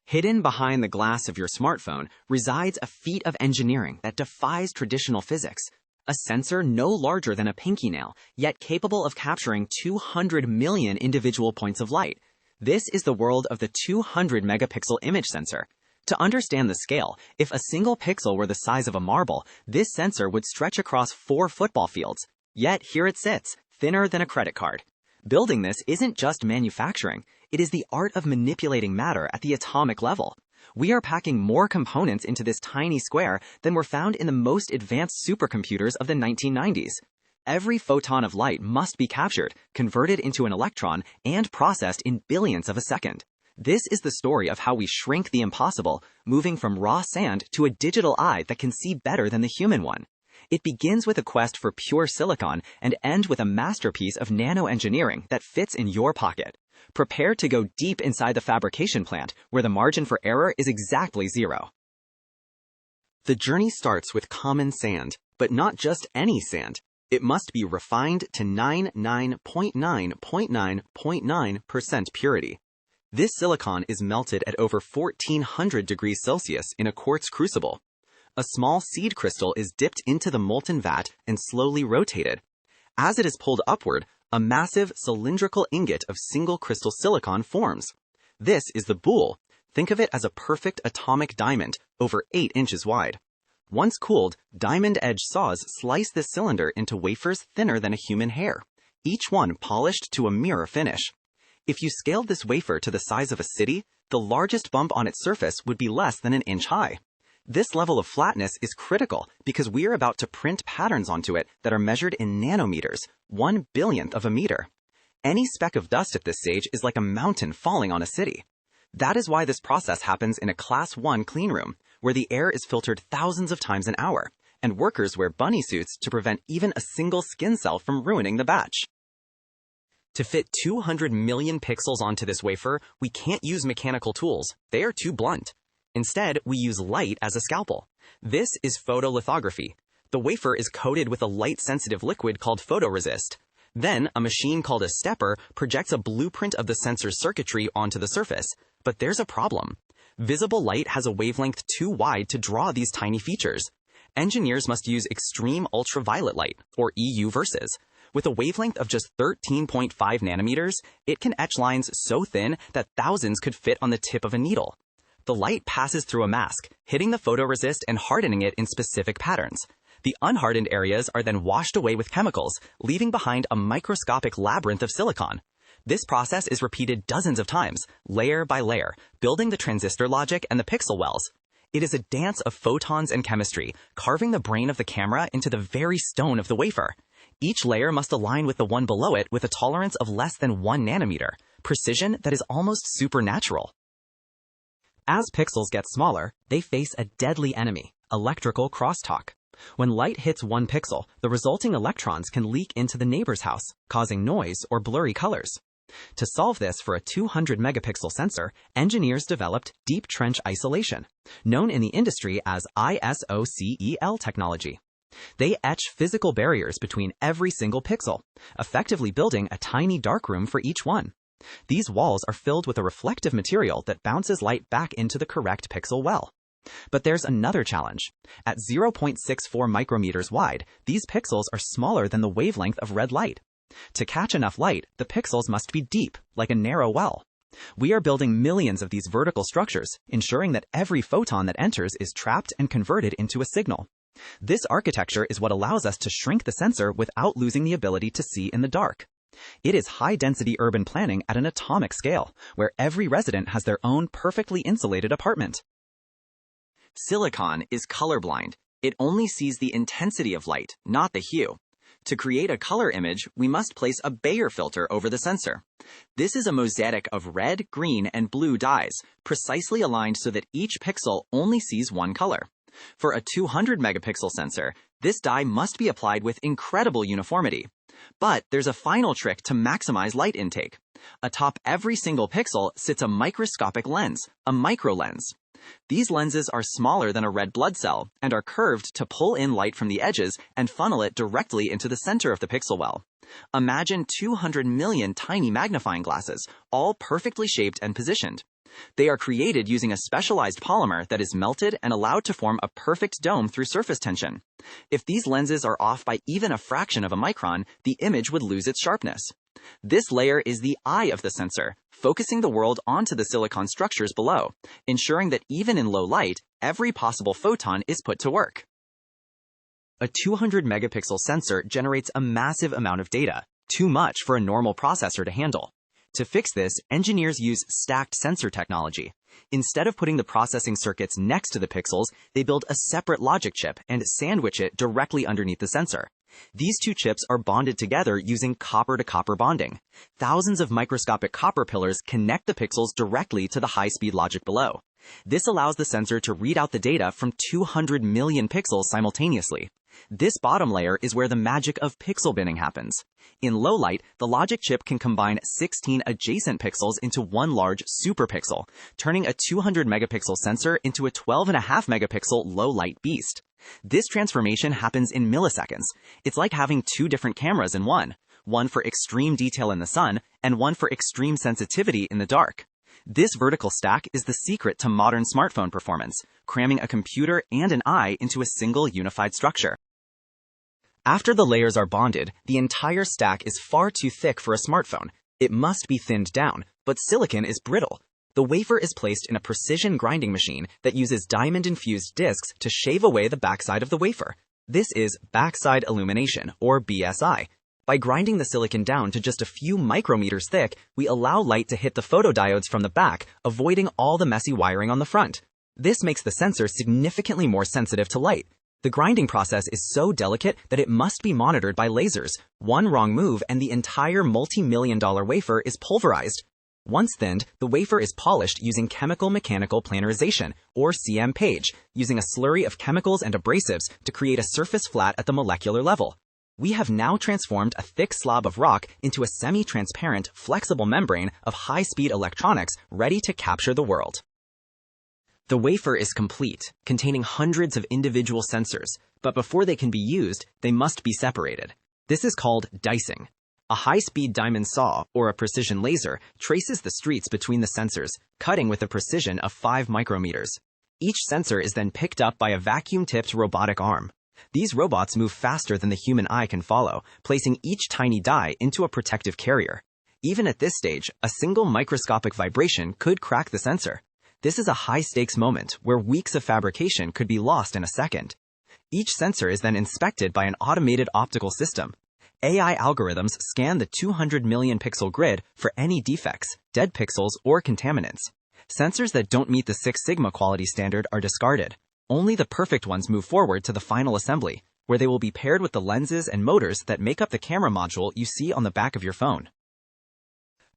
Hidden behind the glass of your smartphone resides a feat of engineering that defies traditional physics. A sensor no larger than a pinky nail, yet capable of capturing 200 million individual points of light. This is the world of the 200 megapixel image sensor. To understand the scale, if a single pixel were the size of a marble, this sensor would stretch across 4 football fields. Yet here it sits, thinner than a credit card. Building this isn't just manufacturing, it is the art of manipulating matter at the atomic level. We are packing more components into this tiny square than were found in the most advanced supercomputers of the 1990s. Every photon of light must be captured, converted into an electron, and processed in billionths of a second. This is the story of how we shrink the impossible, moving from raw sand to a digital eye that can see better than the human one. It begins with a quest for pure silicon and ends with a masterpiece of nanoengineering that fits in your pocket. Prepare to go deep inside the fabrication plant, where the margin for error is exactly zero. The journey starts with common sand, but not just any sand. It must be refined to 99.9.9.9% purity. This silicon is melted at over 1400 degrees Celsius in a quartz crucible. A small seed crystal is dipped into the molten vat and slowly rotated. As it is pulled upward, a massive cylindrical ingot of single crystal silicon forms. This is the boule. Think of it as a perfect atomic diamond, over 8 inches wide. Once cooled, diamond-edge saws slice this cylinder into wafers thinner than a human hair, each one polished to a mirror finish. If you scaled this wafer to the size of a city, the largest bump on its surface would be less than an inch high. This level of flatness is critical because we are about to print patterns onto it that are measured in nanometers, 1/1000th of a meter. Any speck of dust at this stage is like a mountain falling on a city. That is why this process happens in a Class 1 cleanroom, where the air is filtered thousands of times an hour, and workers wear bunny suits to prevent even a single skin cell from ruining the batch. To fit 200 million pixels onto this wafer, we can't use mechanical tools. They are too blunt. Instead, we use light as a scalpel. This is photolithography. The wafer is coated with a light-sensitive liquid called photoresist. Then, a machine called a stepper projects a blueprint of the sensor's circuitry onto the surface. But there's a problem. Visible light has a wavelength too wide to draw these tiny features. Engineers must use extreme ultraviolet light, or EU verses. With a wavelength of just 13.5 nanometers, it can etch lines so thin that thousands could fit on the tip of a needle. The light passes through a mask, hitting the photoresist and hardening it in specific patterns. The unhardened areas are then washed away with chemicals, leaving behind a microscopic labyrinth of silicon. This process is repeated dozens of times, layer by layer, building the transistor logic and the pixel wells. It is a dance of photons and chemistry, carving the brain of the camera into the very stone of the wafer. Each layer must align with the one below it with a tolerance of less than 1 nanometer, precision that is almost supernatural. As pixels get smaller, they face a deadly enemy, electrical crosstalk. When light hits one pixel, the resulting electrons can leak into the neighbor's house, causing noise or blurry colors. To solve this for a 200 megapixel sensor, engineers developed deep trench isolation, known in the industry as ISOCELL technology. They etch physical barriers between every single pixel, effectively building a tiny darkroom for each one. These walls are filled with a reflective material that bounces light back into the correct pixel well. But there's another challenge. At 0.64 micrometers wide, these pixels are smaller than the wavelength of red light. To catch enough light, the pixels must be deep, like a narrow well. We are building millions of these vertical structures, ensuring that every photon that enters is trapped and converted into a signal. This architecture is what allows us to shrink the sensor without losing the ability to see in the dark. It is high-density urban planning at an atomic scale, where every resident has their own perfectly insulated apartment. Silicon is colorblind. It only sees the intensity of light, not the hue. To create a color image, we must place a Bayer filter over the sensor. This is a mosaic of red, green, and blue dyes, precisely aligned so that each pixel only sees one color. For a 200 megapixel sensor, this dye must be applied with incredible uniformity. But there's a final trick to maximize light intake. Atop every single pixel sits a microscopic lens, a microlens. These lenses are smaller than a red blood cell and are curved to pull in light from the edges and funnel it directly into the center of the pixel well. Imagine 200 million tiny magnifying glasses, all perfectly shaped and positioned. They are created using a specialized polymer that is melted and allowed to form a perfect dome through surface tension. If these lenses are off by even a fraction of a micron, the image would lose its sharpness. This layer is the eye of the sensor, focusing the world onto the silicon structures below, ensuring that even in low light, every possible photon is put to work. A 200 megapixel sensor generates a massive amount of data, too much for a normal processor to handle. To fix this, engineers use stacked sensor technology. Instead of putting the processing circuits next to the pixels, they build a separate logic chip and sandwich it directly underneath the sensor. These two chips are bonded together using copper-to-copper bonding. Thousands of microscopic copper pillars connect the pixels directly to the high-speed logic below. This allows the sensor to read out the data from 200 million pixels simultaneously. This bottom layer is where the magic of pixel binning happens. In low light, the logic chip can combine 16 adjacent pixels into one large superpixel, turning a 200 megapixel sensor into a 12.5 megapixel low light beast. This transformation happens in milliseconds. It's like having two different cameras in one for extreme detail in the sun and one for extreme sensitivity in the dark. This vertical stack is the secret to modern smartphone performance, cramming a computer and an eye into a single unified structure. After the layers are bonded, the entire stack is far too thick for a smartphone. It must be thinned down, but silicon is brittle. The wafer is placed in a precision grinding machine that uses diamond-infused discs to shave away the backside of the wafer. This is backside illumination, or BSI. By grinding the silicon down to just a few micrometers thick, we allow light to hit the photodiodes from the back, avoiding all the messy wiring on the front. This makes the sensor significantly more sensitive to light. The grinding process is so delicate that it must be monitored by lasers. One wrong move and the entire multi-million-dollar wafer is pulverized. Once thinned, the wafer is polished using chemical-mechanical planarization, or CM-PAGE, using a slurry of chemicals and abrasives to create a surface flat at the molecular level. We have now transformed a thick slab of rock into a semi-transparent, flexible membrane of high-speed electronics ready to capture the world. The wafer is complete, containing hundreds of individual sensors, but before they can be used, they must be separated. This is called dicing. A high-speed diamond saw, or a precision laser, traces the streets between the sensors, cutting with a precision of 5 micrometers. Each sensor is then picked up by a vacuum-tipped robotic arm. These robots move faster than the human eye can follow, placing each tiny die into a protective carrier. Even at this stage, a single microscopic vibration could crack the sensor. This is a high-stakes moment where weeks of fabrication could be lost in a second. Each sensor is then inspected by an automated optical system. AI algorithms scan the 200 million pixel grid for any defects, dead pixels, or contaminants. Sensors that don't meet the 6 Sigma quality standard are discarded. Only the perfect ones move forward to the final assembly, where they will be paired with the lenses and motors that make up the camera module you see on the back of your phone.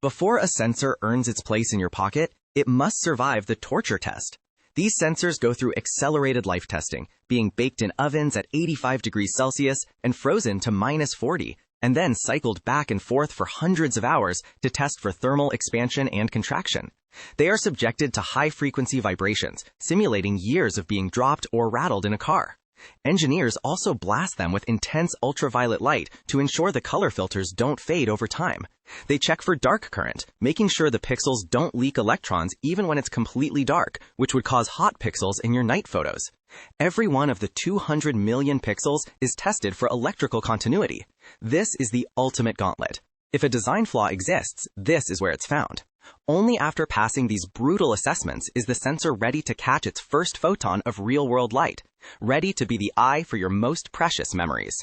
Before a sensor earns its place in your pocket, it must survive the torture test. These sensors go through accelerated life testing, being baked in ovens at 85 degrees Celsius and frozen to -40, and then cycled back and forth for hundreds of hours to test for thermal expansion and contraction. They are subjected to high-frequency vibrations, simulating years of being dropped or rattled in a car. Engineers also blast them with intense ultraviolet light to ensure the color filters don't fade over time. They check for dark current, making sure the pixels don't leak electrons even when it's completely dark, which would cause hot pixels in your night photos. Every one of the 200 million pixels is tested for electrical continuity. This is the ultimate gauntlet. If a design flaw exists, this is where it's found. Only after passing these brutal assessments is the sensor ready to catch its first photon of real-world light, ready to be the eye for your most precious memories.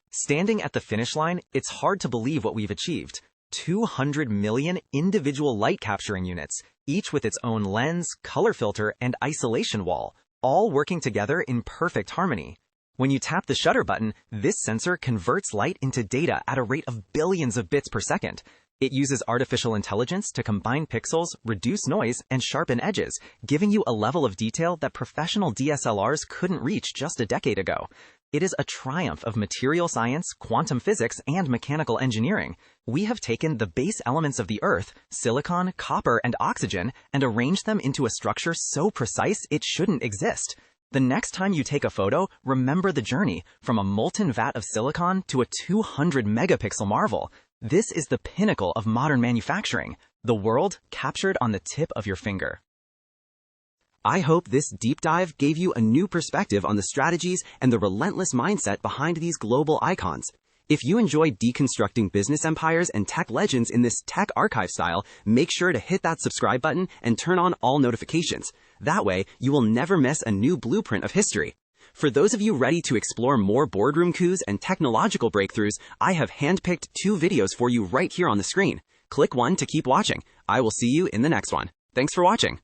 Standing at the finish line, it's hard to believe what we've achieved. 200 million individual light capturing units, each with its own lens, color filter, and isolation wall, all working together in perfect harmony. When you tap the shutter button, this sensor converts light into data at a rate of billions of bits per second. It uses artificial intelligence to combine pixels, reduce noise, and sharpen edges, giving you a level of detail that professional DSLRs couldn't reach just a decade ago. It is a triumph of material science, quantum physics, and mechanical engineering. We have taken the base elements of the Earth, silicon, copper, and oxygen, and arranged them into a structure so precise it shouldn't exist. The next time you take a photo, remember the journey from a molten vat of silicon to a 200 megapixel marvel. This is the pinnacle of modern manufacturing, The world captured on the tip of your finger. I hope this deep dive gave you a new perspective on the strategies and the relentless mindset behind these global icons. If you enjoy deconstructing business empires and tech legends in this tech archive style, make sure to hit that subscribe button and turn on all notifications. That way, you will never miss a new blueprint of history. For those of you ready to explore more boardroom coups and technological breakthroughs, I have handpicked 2 videos for you right here on the screen. Click one to keep watching. I will see you in the next one. Thanks for watching.